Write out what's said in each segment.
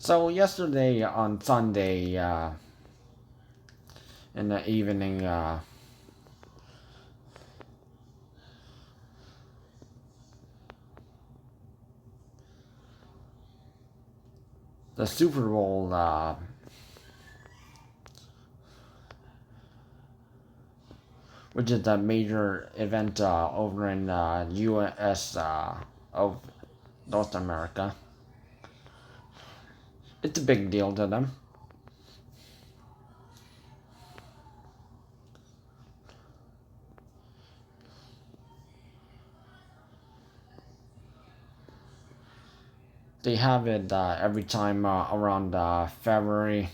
So yesterday on Sunday in the evening, the Super Bowl, which is a major event over in U.S. Of North America, it's a big deal to them. They have it every time around February.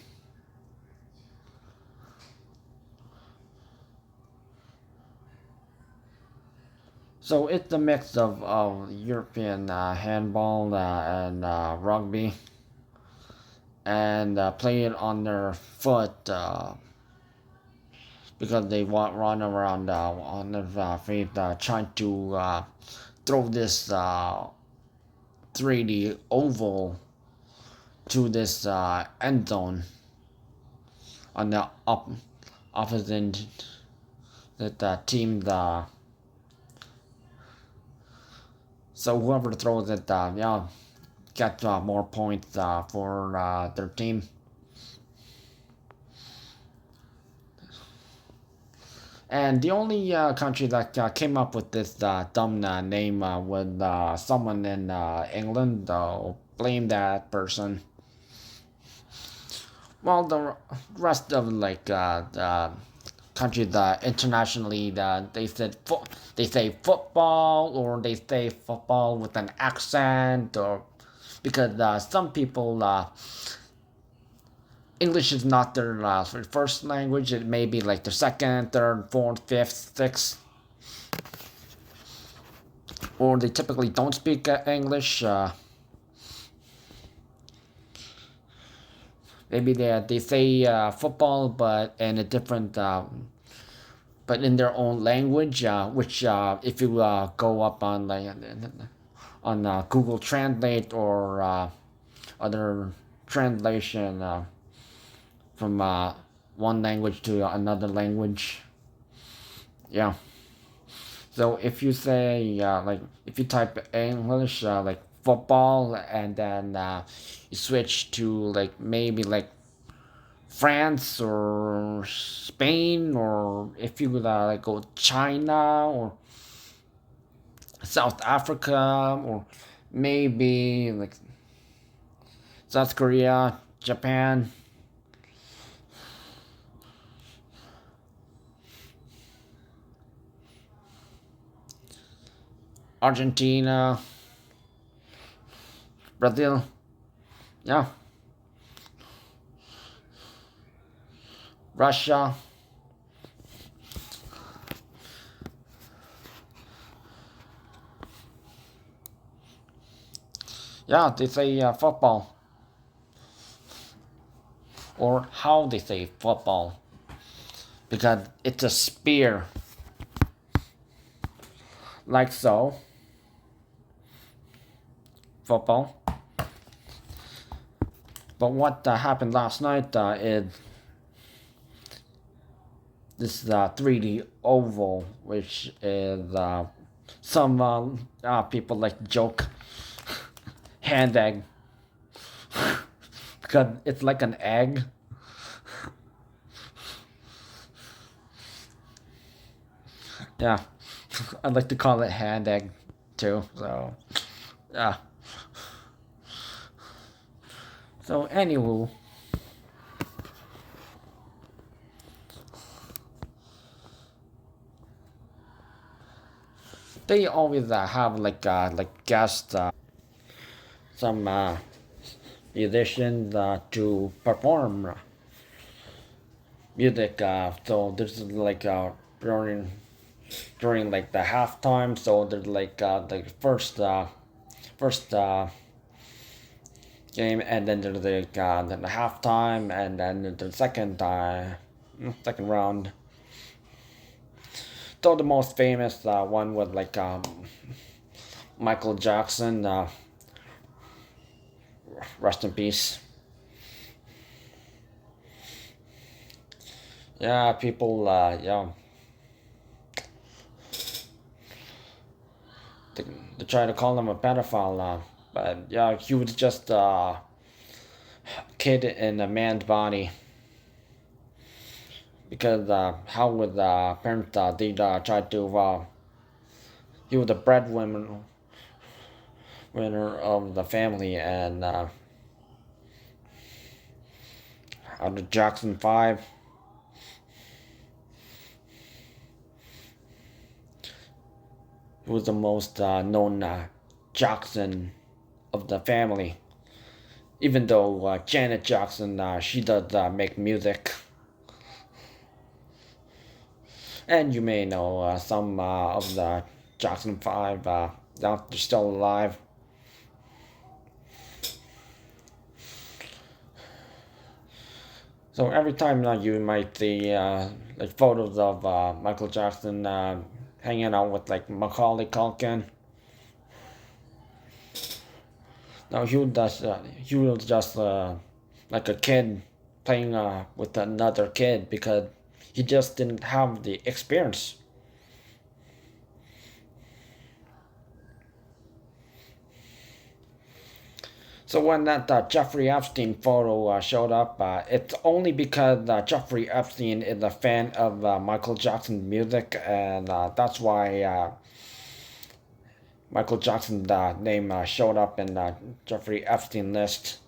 So it's a mix of European handball and rugby, and play it on their foot because they want run around on their feet trying to throw this 3D oval to this end zone on the opposite that team. So whoever throws it, gets more points for their team. And the only country that came up with this dumb name was someone in England. Blame that person. Well, the rest of the countries internationally, they say football, or they say football with an accent, or because some people English is not their first language. It may be like their second, third, fourth, fifth, sixth, or they typically don't speak English. Maybe they say football, but in a different, but in their own language. Which if you go up on Google Translate or other translation from one language to another language. Yeah. So if you say if you type English like football, and then you switch to maybe France or Spain, or if you go China or South Africa, or maybe South Korea, Japan, Argentina, Brazil, yeah, Russia. Yeah, they say football, or how they say football, because it's a spear, like so. Football. But what happened last night is this 3D oval, which is some people joke hand egg because it's like an egg. Yeah, I'd like to call it hand egg too. So yeah. So anywho, they always have guests, some musicians to perform music. So there's during the halftime. So there's the first game, and then there's then the halftime, and then the second round. So the most famous one was Michael Jackson, rest in peace. Yeah, people, yeah, they, they try to call him a pedophile, but yeah, he was just a kid in a man's body. Because how would parents did try to he was the breadwinner winner of the family, and out of Jackson 5, he was the most known Jackson of the family. Even though Janet Jackson, she does make music, and you may know some of the Jackson 5, they're still alive. So every time you might see like photos of Michael Jackson hanging out with like Macaulay Culkin. Now he was just like a kid playing with another kid because he just didn't have the experience. So when that Jeffrey Epstein photo showed up, it's only because Jeffrey Epstein is a fan of Michael Jackson's music, and that's why Michael Jackson's name showed up in Jeffrey Epstein list.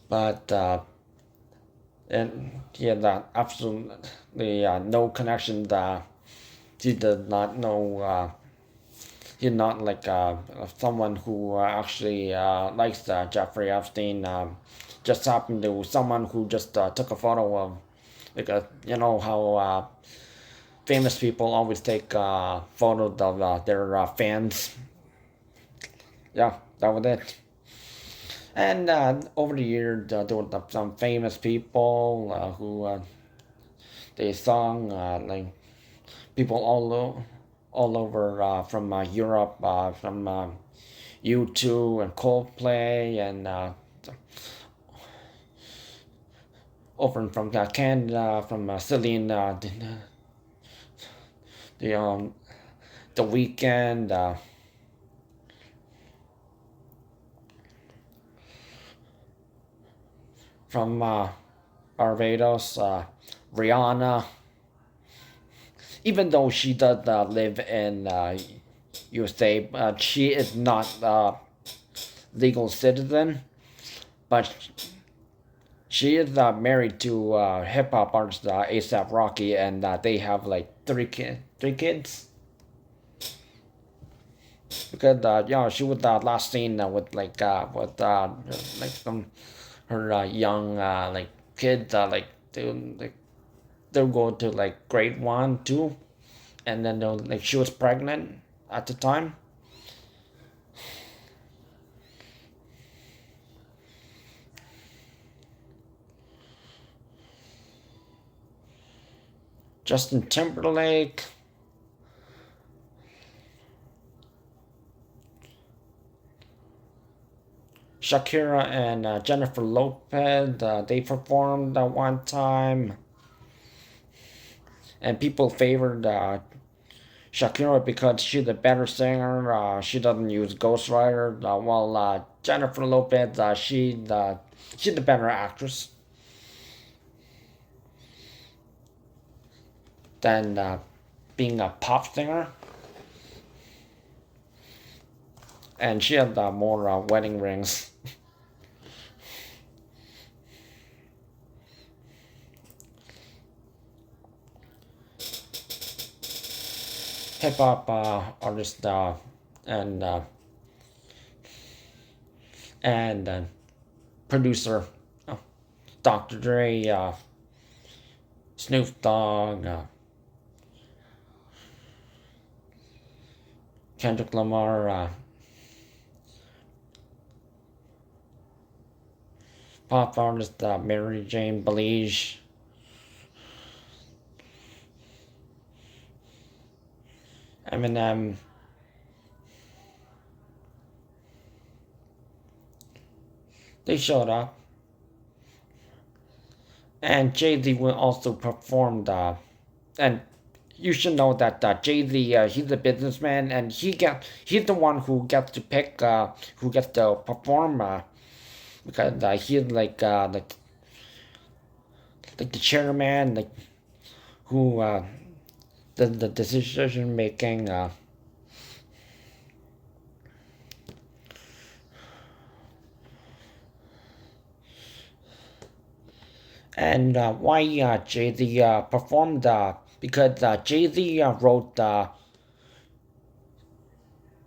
But and he had absolutely no connection. He did not know. He's not like someone who actually likes Jeffrey Epstein. Just happened to someone who just took a photo of, like you know how famous people always take photos of their fans. Yeah, that was it. And over the years, there were some famous people who they sung like people all over from Europe, from U2 and Coldplay, and over from Canada, from Celine, the the Weekend. From Barbados, Rihanna. Even though she does live in USA, she is not a legal citizen, but she is married to hip hop artist ASAP Rocky, and they have like three kids. Because yeah, she was last seen with like some her young like kids like they'll go to like grade 1 2, and then they'll like she was pregnant at the time. Justin Timberlake, Shakira, and Jennifer Lopez, they performed at one time, and people favored Shakira because she's a better singer. She doesn't use ghostwriter. While Jennifer Lopez, she's the better actress than being a pop singer. And she had more wedding rings. Hip hop artist and and producer, Dr. Dre, Snoop Dogg, Kendrick Lamar, pop artist Mary Jane Blige, Eminem, they showed up. And Jay-Z will also perform and you should know that Jay-Z, he's a businessman, and he's the one who gets to pick who gets to perform because he's like the chairman, like who the decision making. And why Jay-Z performed because Jay-Z wrote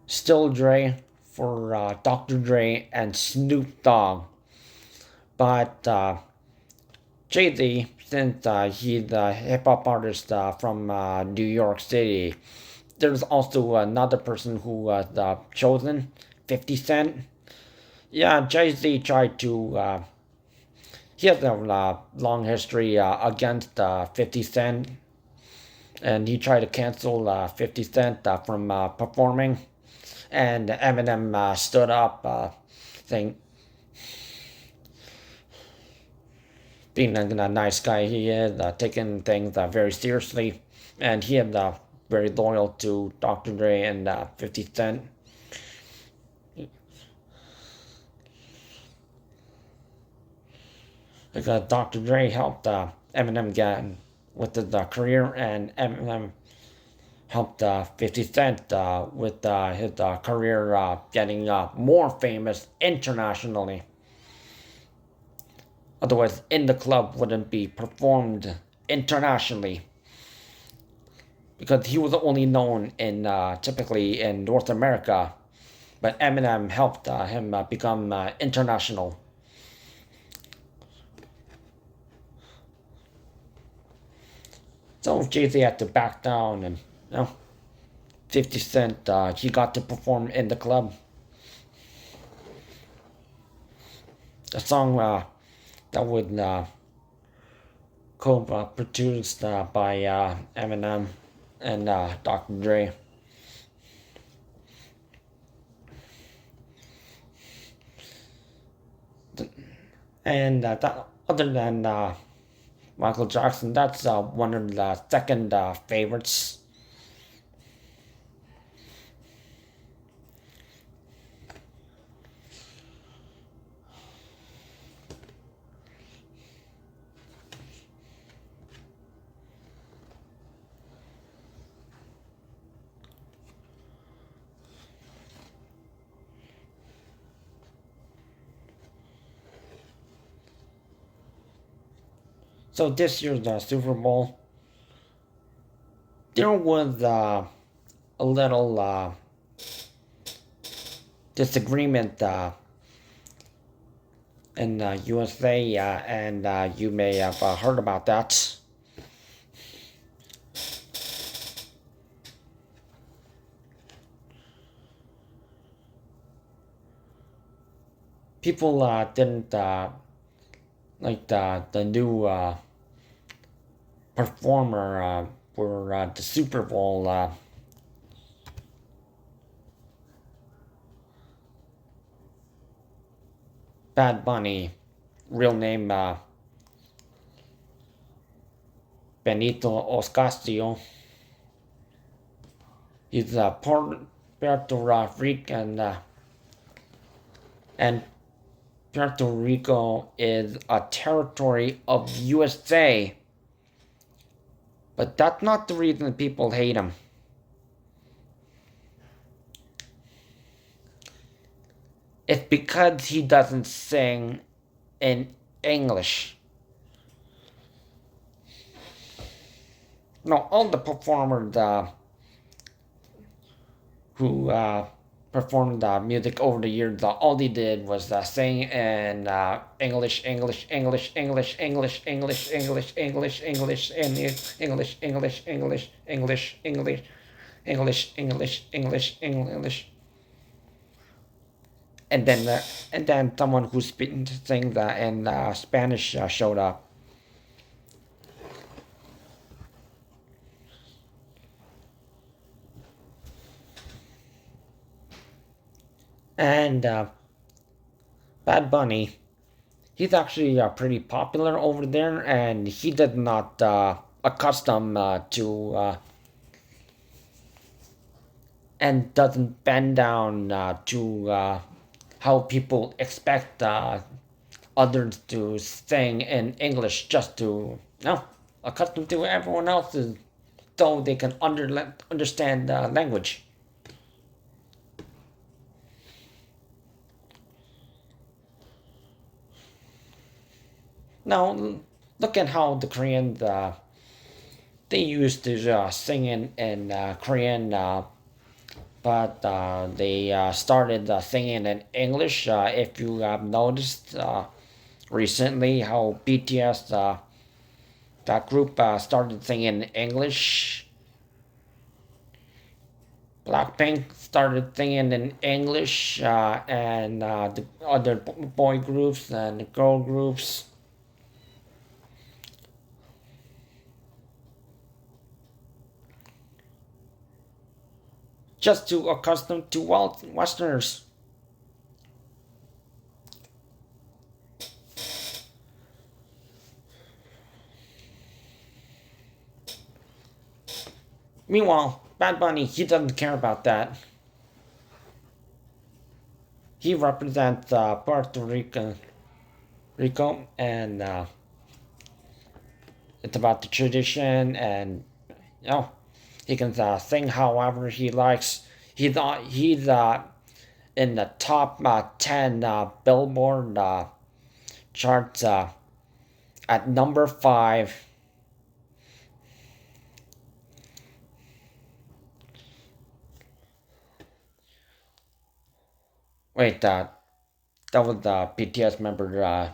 Still Dre for Dr. Dre and Snoop Dogg. But Jay-Z, since he's a hip-hop artist from New York City, there's also another person who was chosen, 50 Cent. Yeah, Jay-Z tried to he has a long history against 50 Cent, and he tried to cancel 50 Cent from performing. And Eminem stood up, saying, being a nice guy he is, taking things very seriously, and he is very loyal to Dr. Dre and 50 Cent. Because Dr. Dre helped Eminem get with his career, and Eminem helped 50 Cent with his career getting more famous internationally. Otherwise, In the Club wouldn't be performed internationally because he was only known in typically in North America, but Eminem helped him become international. So Jay-Z had to back down, and 50 Cent, he got to perform In the Club. A song that was co-produced by Eminem and Dr. Dre. And other than Michael Jackson, that's one of the second favorites. So this year's Super Bowl, there was a little disagreement in USA, and you may have heard about that. People didn't like the new performer for the Super Bowl. Bad Bunny, real name Benito Ocasio. He's a Puerto Rican, and Puerto Rico is a territory of USA. But that's not the reason people hate him. It's because he doesn't sing in English. No, all the performers who performed music over the years, all they did was sing in English, English, English, English, English, English, English, English, English, English, English, English, English, English, English, English, English, English, English. And then someone who sings in Spanish showed up. And Bad Bunny, he's actually pretty popular over there, and he did not accustom to and doesn't bend down to how people expect others to sing in English just to no accustomed to everyone else's, so they can understand the language. Now look at how the Koreans they used to sing in Korean, but they started singing in English. If you have noticed recently how BTS that group started singing in English. Blackpink started singing in English, and the other boy groups and girl groups. Just to accustom to Westerners. Meanwhile, Bad Bunny, he doesn't care about that. He represents Rico, and it's about the tradition, and you know, he can sing however he likes. He's in the top 10 Billboard charts at number 5. Wait, that was the BTS member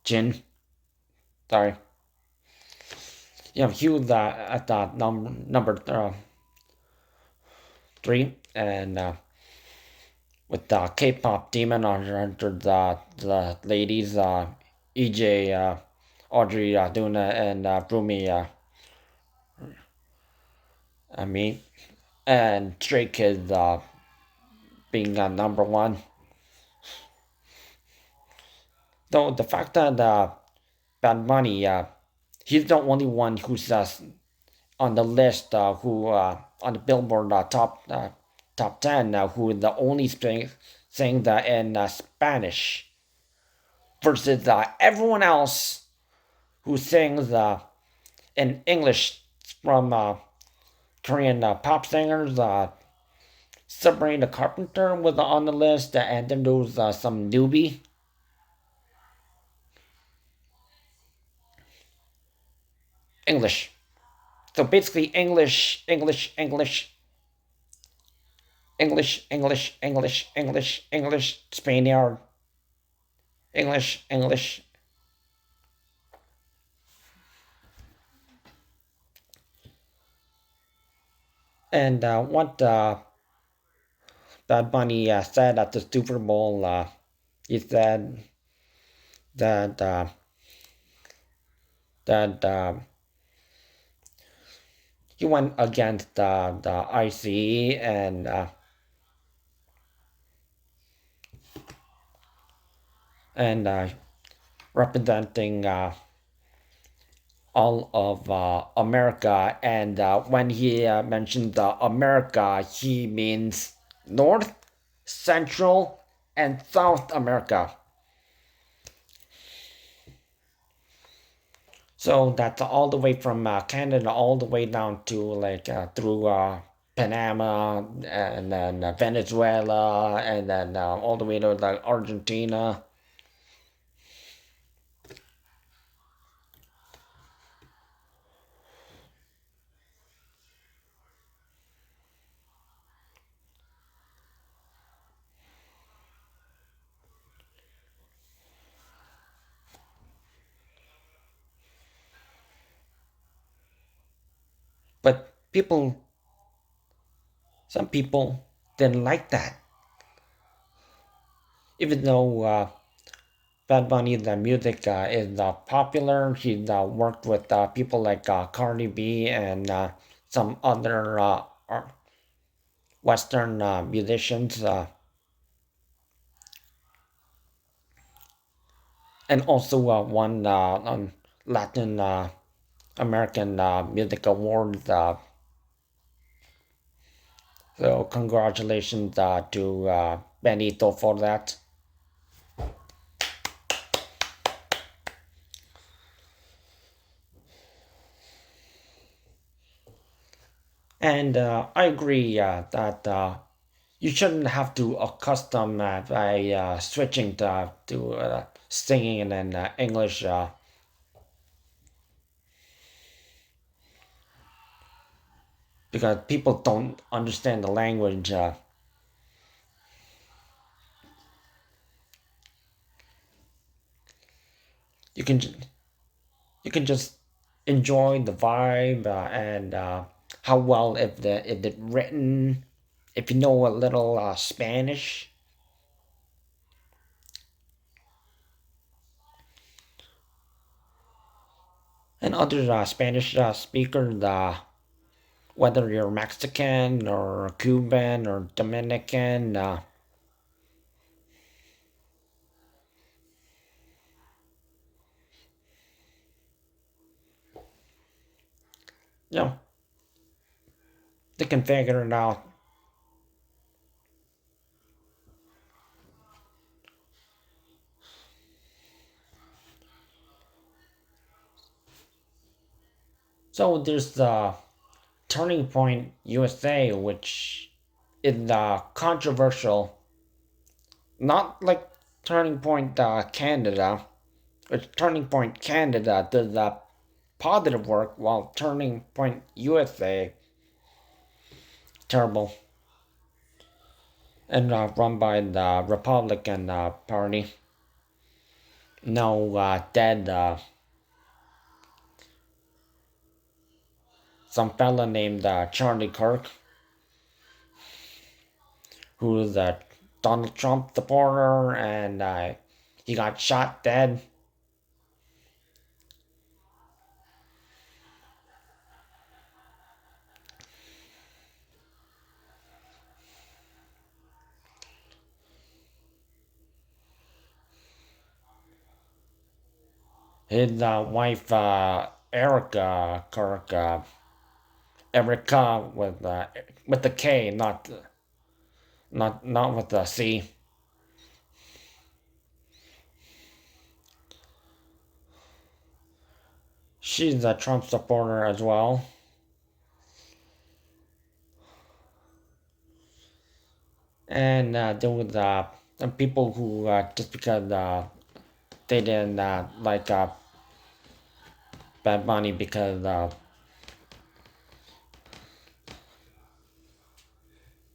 Jin. Sorry. Yeah, he was at the number 3, and with the K-pop demon under the ladies EJ, Audrey, Duna, and Rumi. I mean, and Stray Kids being number 1. Though the fact that Bad Bunny, he's the only one who's on the list who on the Billboard top 10 who is the only saying that in Spanish versus everyone else who sings in English from Korean pop singers. Sabrina Carpenter was on the list, and then there was some newbie. English. So basically, English, Spaniard, English. And what Bad Bunny said at the Super Bowl, he said that he went against the ICE and representing all of America. And when he mentioned America, he means North, Central, and South America. So that's all the way from Canada all the way down to like through Panama, and then Venezuela, and then all the way to like Argentina. But some people didn't like that, even though Bad Bunny, the music is popular. He's worked with people like Cardi B and some other Western musicians, and also won on Latin American Music Awards. So congratulations to Benito for that. And I agree that you shouldn't have to accustom by switching to singing in English because people don't understand the language. You can you can just enjoy the vibe and how well if it written. If you know a little Spanish, and other Spanish speakers, whether you're Mexican or Cuban or Dominican, you know, they can figure it out. So there's the Turning Point USA, which is controversial, not like Turning Point Canada, which Turning Point Canada does positive work, while Turning Point USA terrible and run by the Republican Party. No dead some fella named Charlie Kirk, who's a Donald Trump supporter, and he got shot dead. His wife, Erica Kirk, Erica with the K, not with the C. She's a Trump supporter as well, and there was some people who just because they didn't like Bad Bunny because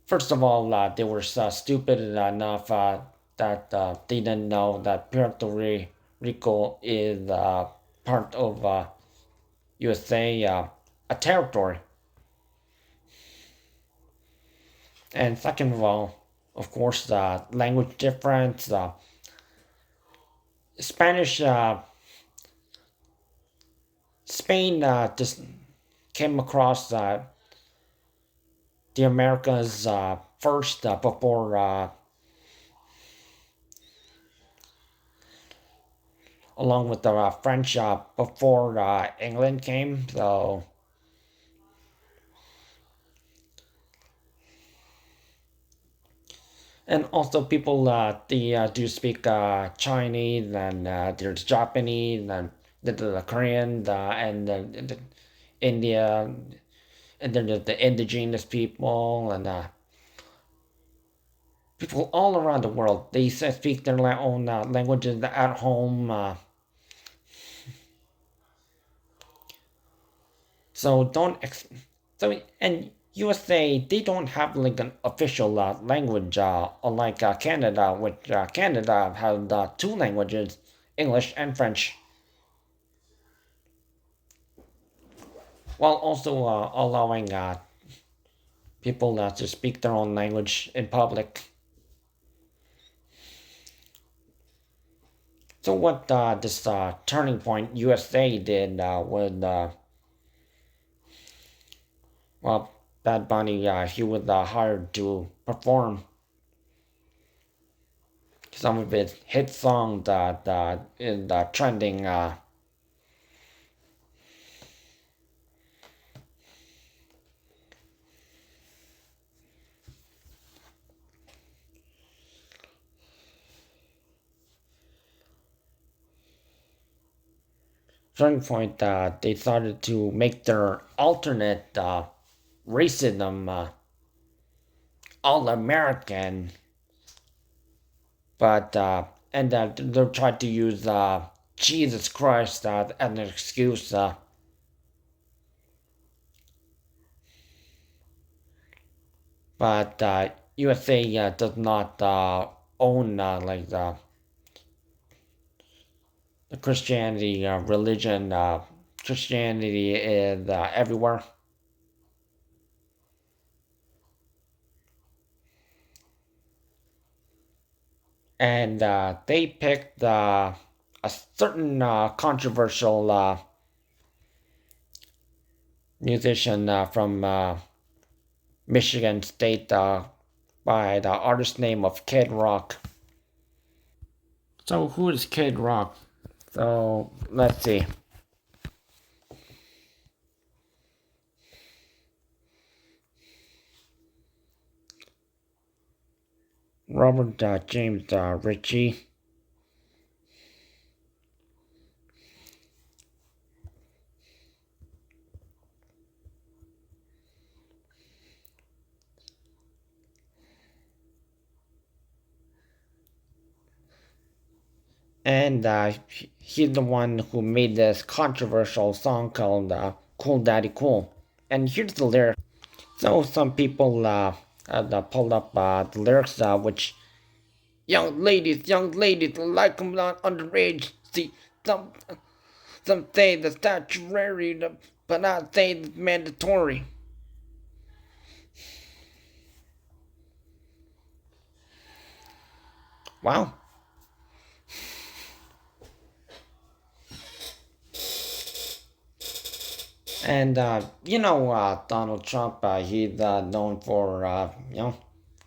first of all, they were stupid enough that they didn't know that Puerto Rico is part of USA, a territory. And second of all, of course, the language difference. Spanish, Spain just came across the Americas first before along with the French before England came. So, and also people they do speak Chinese and there's Japanese and the Korean and the India and then there's the indigenous people and people all around the world. They speak their own languages at home. So don't so and USA they don't have like an official language unlike Canada, which Canada has two languages, English and French, while also allowing people to speak their own language in public. So what this Turning Point USA did was well Bad Bunny, he was hired to perform some of his hit songs that in the trending. Certain point that they started to make their alternate racism all American, but and they tried to use Jesus Christ as an excuse. But USA does not own like the Christianity religion. Christianity is everywhere. And they picked a certain controversial musician from Michigan State by the artist name of Kid Rock. So who is Kid Rock? So let's see. Robert James Ritchie. And he's the one who made this controversial song called Cool Daddy Cool. And here's the lyric. So some people pulled up the lyrics, which young ladies like them not underage. See, some say the statutory, but I say it's mandatory. Wow. And Donald Trump, he's known for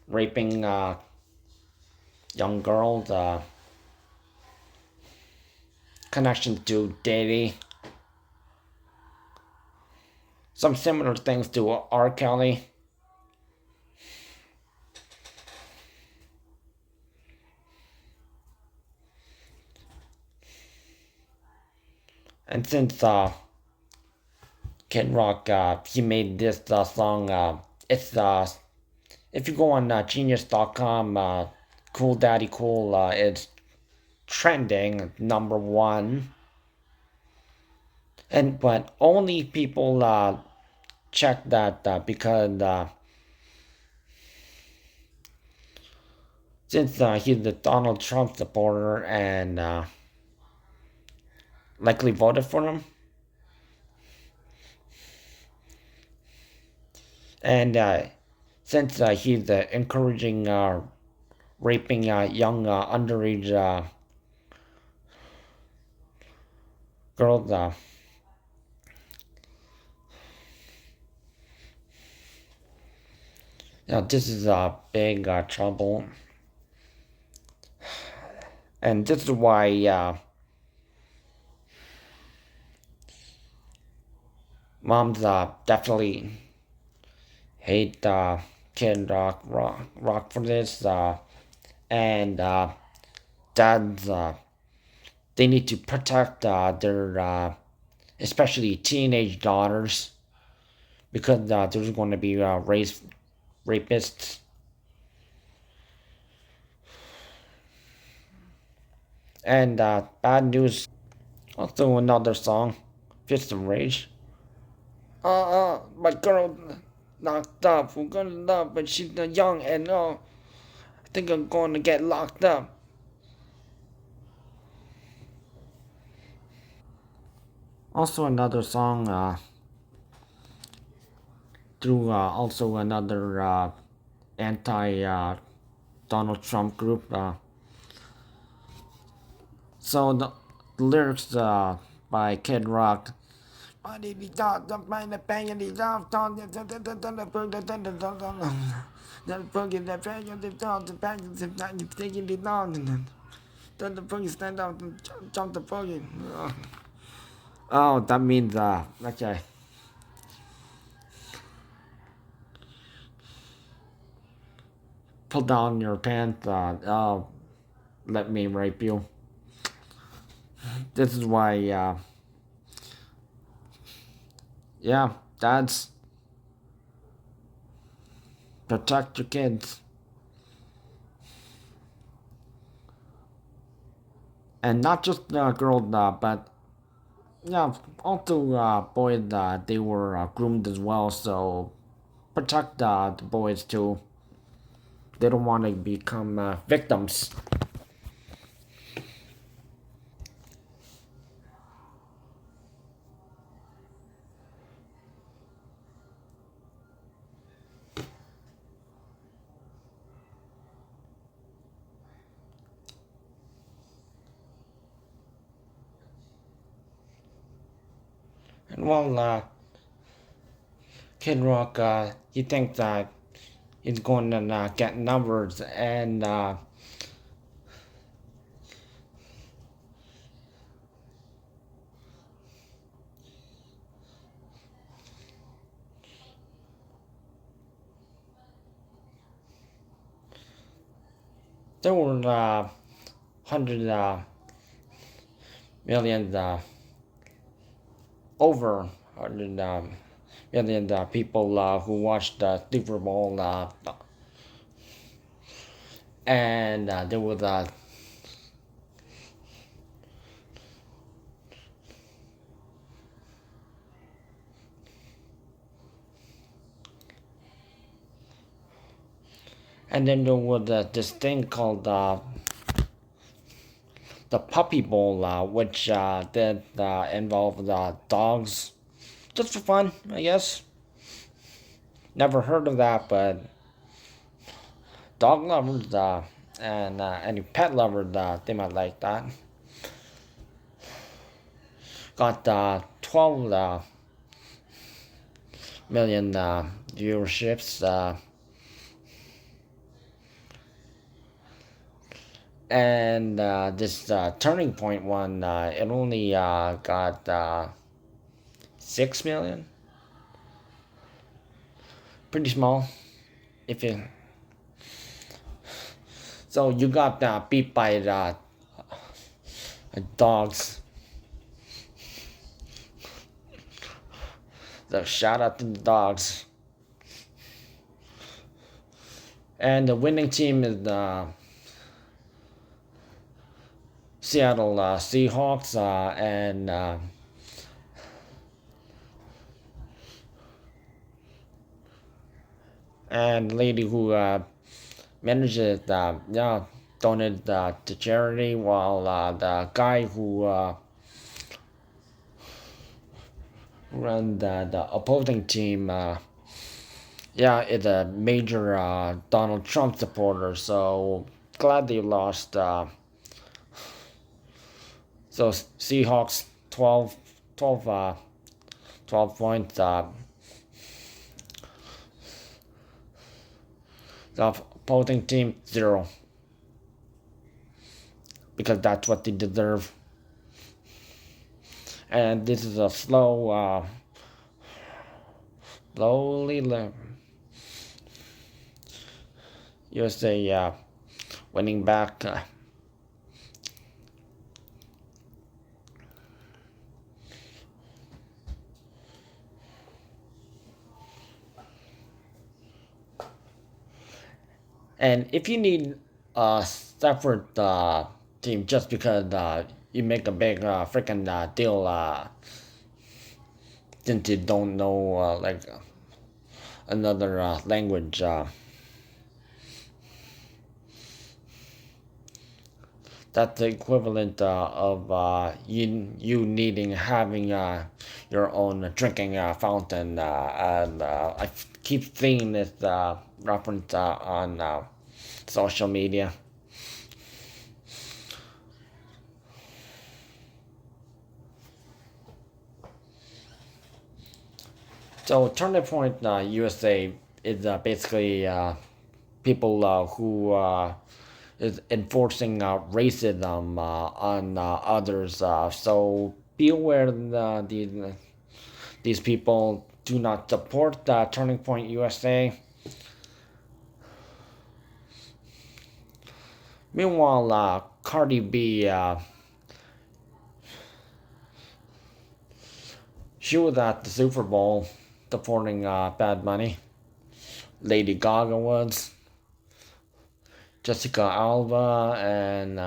raping young girls, connection to Diddy, some similar things to R. Kelly. And since Kid Rock, he made this song, it's if you go on Genius.com, Cool Daddy Cool, it's trending number one. And but only people check that because since he's a Donald Trump supporter and likely voted for him, and since he's encouraging raping young underage girls, this is a big trouble, and this is why moms definitely hate Kid Rock for this, and dads they need to protect their especially teenage daughters because there's going to be rapists. And bad news. Also another song, Fist of Rage. My girl knocked up. We're gonna love, but she's young and I think I'm gonna get locked up. Also another song through also another anti Donald Trump group. So the lyrics by Kid Rock Oh, that means okay. Pull down your pants. Oh, let me rape you. This is why. Yeah, dads, protect your kids, and not just girls, but yeah, also boys. They were groomed as well, so protect the boys too. They don't want to become victims. And well, Kid Rock, he thinks that he's going to get numbers, and there were 100 million, over 100 million people who watched the Super Bowl, and there was and then there was this thing called the Puppy Bowl, which did involve dogs, just for fun, I guess. Never heard of that, but dog lovers and any pet lovers, they might like that. Got 12 million viewerships, and this Turning Point one, it only got 6 million. Pretty small. If you So you got beat by dogs. So shout out to the dogs. And the winning team is the Seattle Seahawks, and the lady who manages donated to charity, while the guy who ran the opposing team, is a major Donald Trump supporter. So glad they lost. So Seahawks 12 points. The opposing team 0, because that's what they deserve. And this is a slowly USA winning back. And if you need a separate team just because you make a big freaking deal, since you don't know like another language, that's the equivalent of you needing having your own drinking fountain, and I keep seeing this reference on social media. So Turning Point USA is basically people who is enforcing racism on others. So be aware that these people do not support Turning Point USA. Meanwhile, Cardi B, she was at the Super Bowl supporting Bad Bunny. Lady Gaga was. Jessica Alba and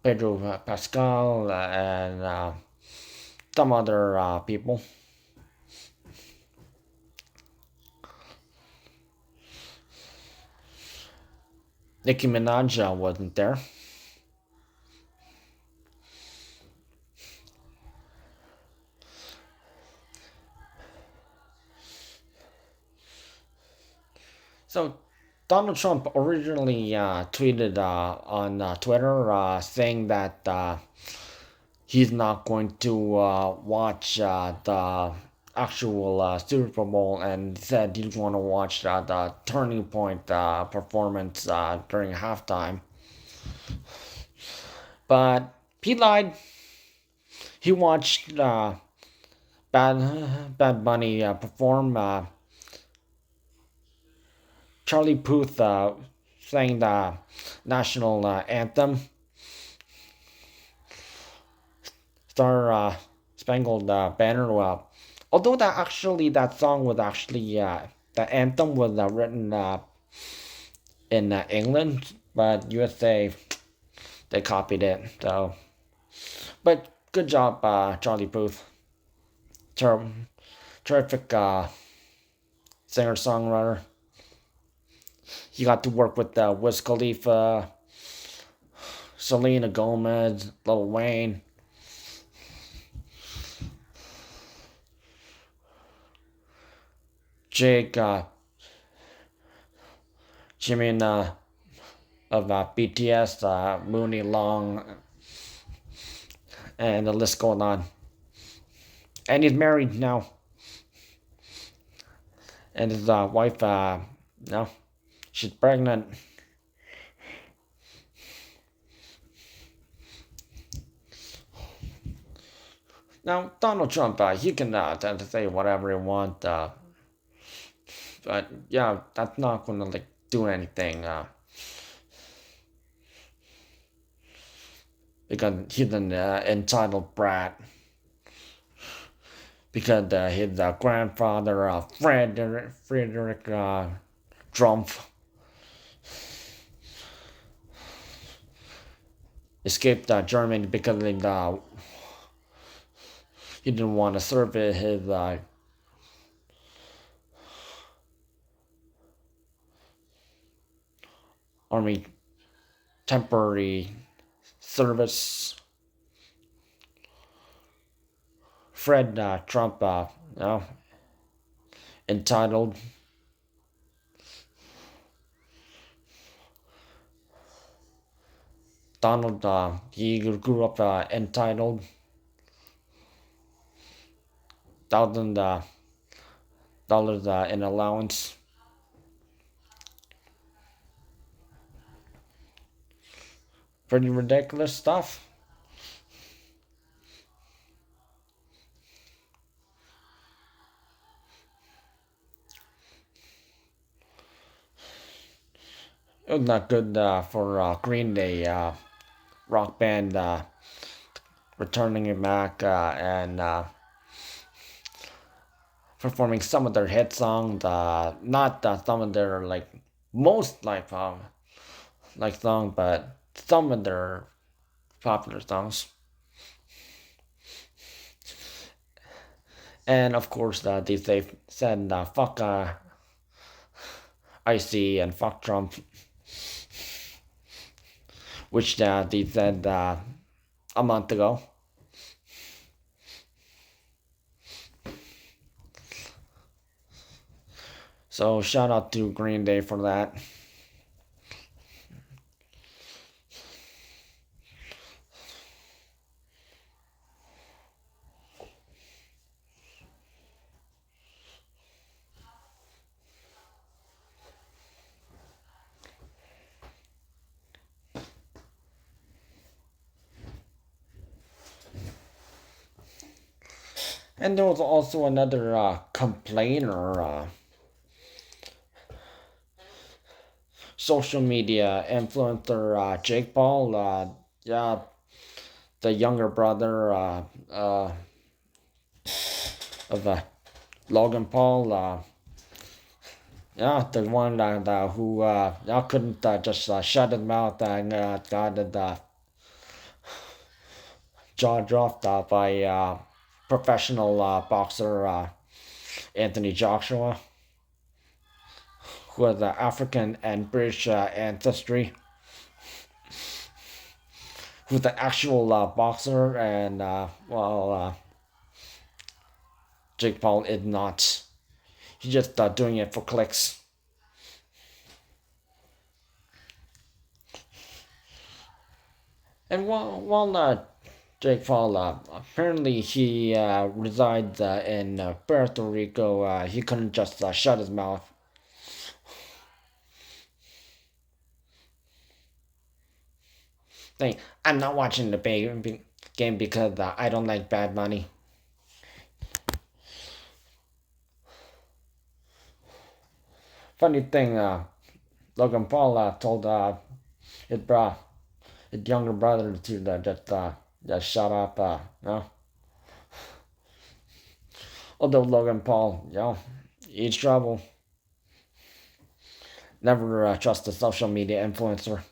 Pedro Pascal and some other people. Nicki Minaj wasn't there. So Donald Trump originally tweeted on Twitter saying that he's not going to watch the actual Super Bowl and said he's going to watch the Turning Point performance during halftime. But he lied. He watched Bad Bunny perform. Charlie Puth sang the national anthem, Star Spangled Banner. Although that song was actually the anthem was written in England, but USA they copied it. So, but good job, Charlie Puth. Ter- Terrific singer songwriter. He got to work with Wiz Khalifa, Selena Gomez, Lil Wayne. Jake, Jimin of BTS, Mooney Long, and the list going on. And he's married now. And his wife, no, she's pregnant. Now, Donald Trump, he can tend to say whatever he wants, but yeah, that's not gonna like do anything. Because he's an entitled brat. Because his grandfather, Frederick Trump, escaped Germany because he didn't want to serve his army temporary service. Fred Trump, no, entitled. Donald, he grew up entitled. $1,000 in allowance. Pretty ridiculous stuff. It was not good for Green Day, rock band, returning it back and performing some of their hit songs, not some of their like most like song, but some of their popular songs. And of course, they said fuck IC and fuck Trump, which they said a month ago. So shout out to Green Day for that. And there was also another complainer, social media influencer, Jake Paul. Yeah, the younger brother of Logan Paul. Yeah, the one who couldn't just shut his mouth and got the jaw dropped by professional boxer Anthony Joshua, who has African and British ancestry, who's the actual boxer, and Jake Paul is not. He's just doing it for clicks. And while Jake Paul, apparently he resides in Puerto Rico, he couldn't just shut his mouth. Saying, I'm not watching the game because I don't like Bad Money. Funny thing, Logan Paul told his younger brother to just shut up. No? Although Logan Paul, eats trouble. Never trust a social media influencer.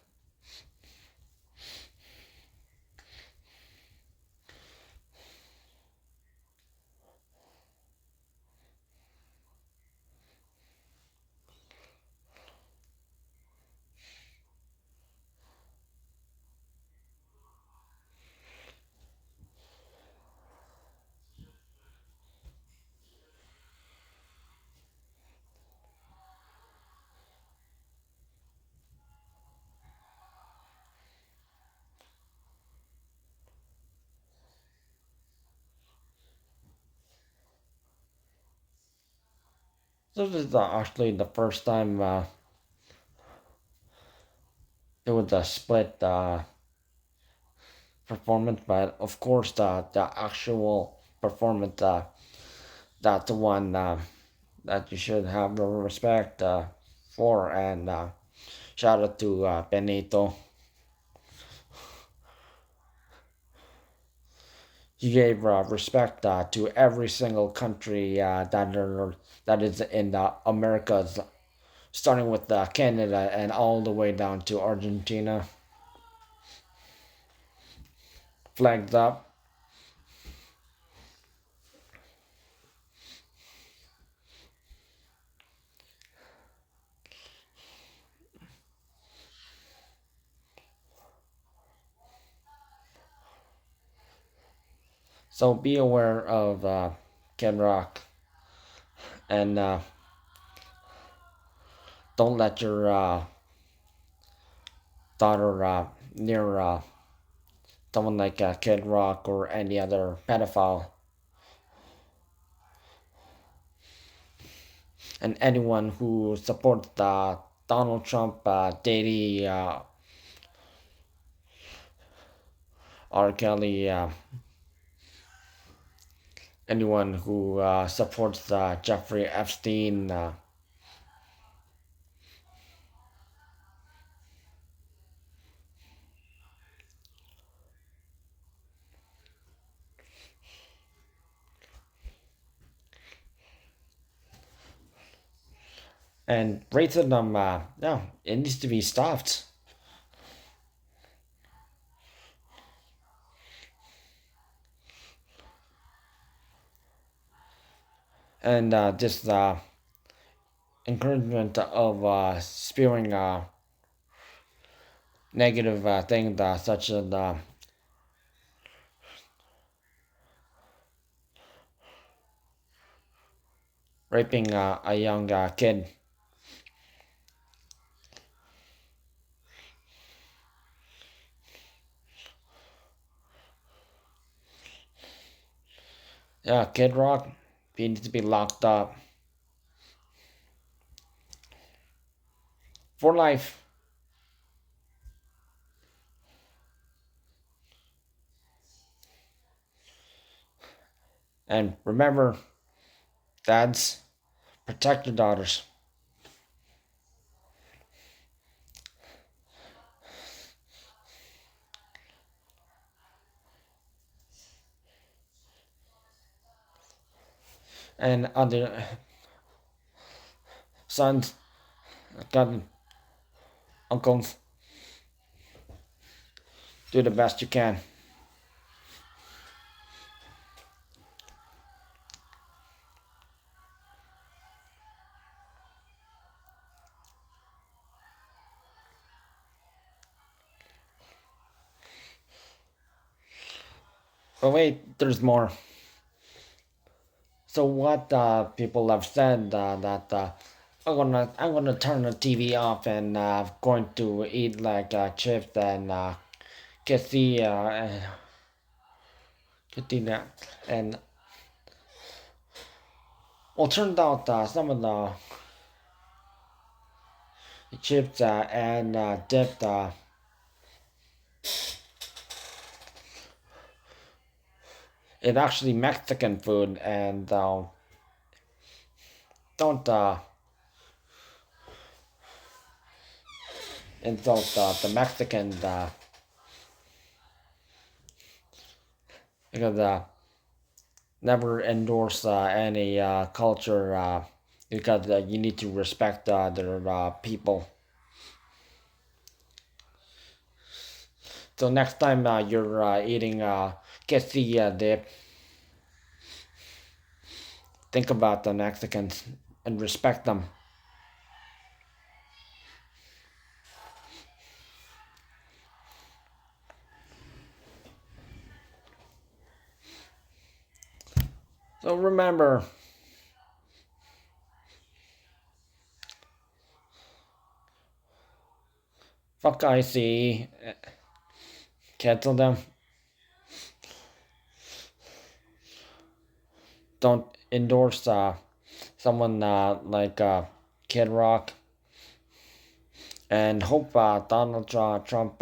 This is actually the first time it was a split performance, but of course the actual performance that's the one that you should have the respect for, and shout out to Benito. He gave respect to every single country that is in the Americas, starting with Canada and all the way down to Argentina. Flags up. So be aware of Kid Rock, and don't let your daughter near someone like Kid Rock or any other pedophile. And anyone who supports Donald Trump, Diddy, R. Kelly, anyone who supports Jeffrey Epstein, and racism, no, it needs to be stopped. And this encouragement of spewing negative things such as raping a young kid. Yeah, Kid Rock, he needs to be locked up for life. And remember, dads, protect your daughters. And other sons, cousins, uncles, do the best you can. But wait, there's more. So what people have said that I'm gonna turn the TV off and going to eat like chips and quesadilla and quesadilla and well turned out some of the chips and dipped it actually Mexican food and don't insult the Mexican because never endorse any culture because you need to respect their people. So next time you're eating quesadilla dip, think about the Mexicans and respect them. So remember, fuck IC, cancel them. Don't endorse someone like Kid Rock, and hope Donald Trump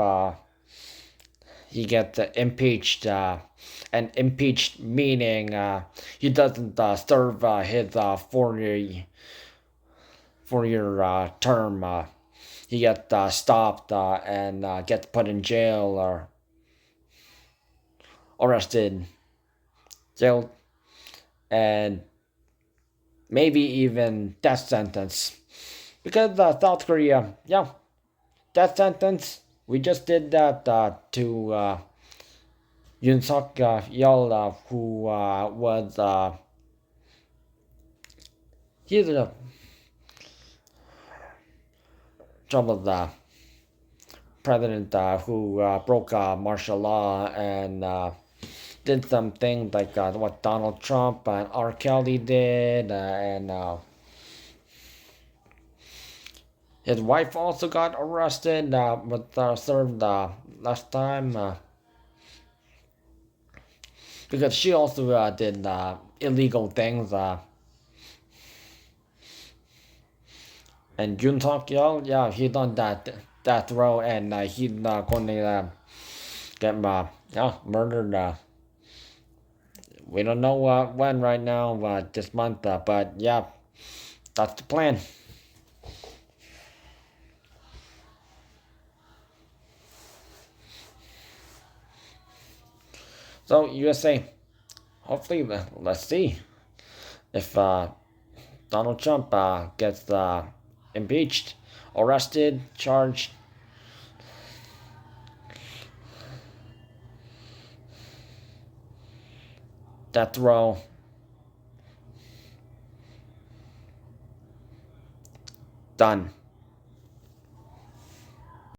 he gets impeached. And impeached meaning he doesn't serve his 4 year term. He gets stopped and gets put in jail or arrested, jailed, and maybe even death sentence. Because South Korea, yeah, death sentence. We just did that to Yoon Suk Yeol, who was he's a troubled president who broke martial law and did some things like what Donald Trump and R. Kelly did, and his wife also got arrested, but served last time because she also did illegal things. And Jun Suk Yeol, yeah, he done that row, and he's going to get yeah, murdered. We don't know when right now, this month, but yeah, that's the plan. So USA, hopefully, let's see if Donald Trump gets impeached, arrested, charged. Death row. Done.